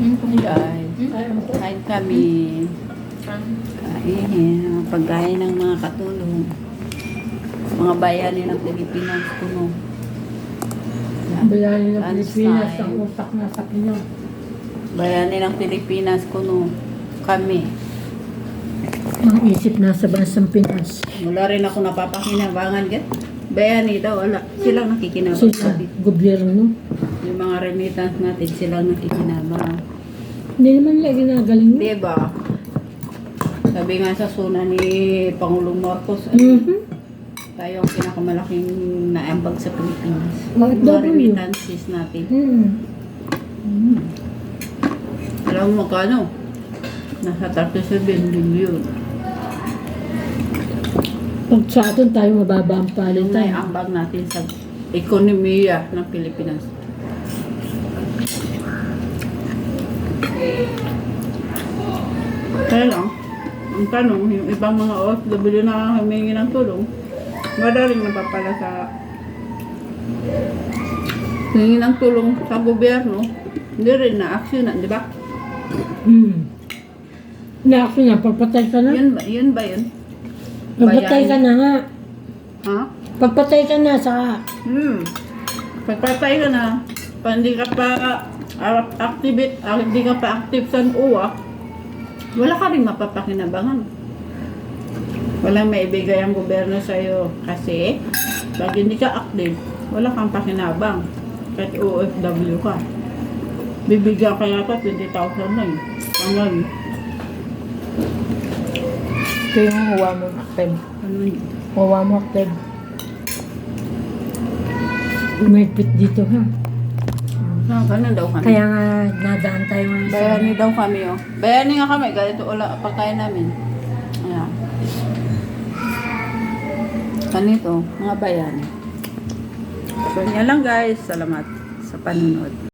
Guys, kain kami. Kain, pagkain ng mga katulong. Mga bayani ng Pilipinas kuno. Bayani ng Lunchtime. Pilipinas, ang utak na sa Pinoy. Bayani ng Pilipinas kuno. Kami. Ang isip nasa bansang Pinas. Wala rin ako napapakinabangan. Bayani daw, wala. Silang nakikinabang Sa natin. gobyerno. Yung mga remittance natin, silang nakikinabang. Hindi naman nila ginagaling mo. Diba? Sabi nga sa suna ni Pangulong Marcos, tayo ang pinakamalaking naambag sa Pilipinas. Bakit Mga daw yun? remittances natin. Alam mo magkano? Nasa 37 billion. Pag sa atin tayo mababa ang palin Yun na yung tayo. ambag natin sa ekonomiya ng Pilipinas. Kaya lang, ang tanong, yung ibang mga OFW na humingi ng tulong, madaling napapala sa humingi ng tulong sa gobyerno, hindi rin na-actionan, di ba? Na-action na, pagpatay ka na. Yun ba yun? Pagpatay ka na nga. Ha? Pagpatay ka na sa... Pagpatay ka na, pa hindi ka pa hindi ka pa active sa UWA, wala ka rin mapapakinabangan. Walang maibigay ang gobyerno sa'yo kasi pag hindi ka active, wala kang pakinabang. Kahit OFW ka. Bibigyan ka yata 20,000 na eh. Hanggang, Ito yung huwa mo active. ano yun? Huwa mo active. Umipit dito ha. Ganun daw kami. Kaya nga nadaan tayo ngayon sa... Bayani daw kami oh. Bayani nga kami, ganito pagkain namin. Ayan. Ganito, mga bayani. So, yan lang guys. Salamat sa panunod.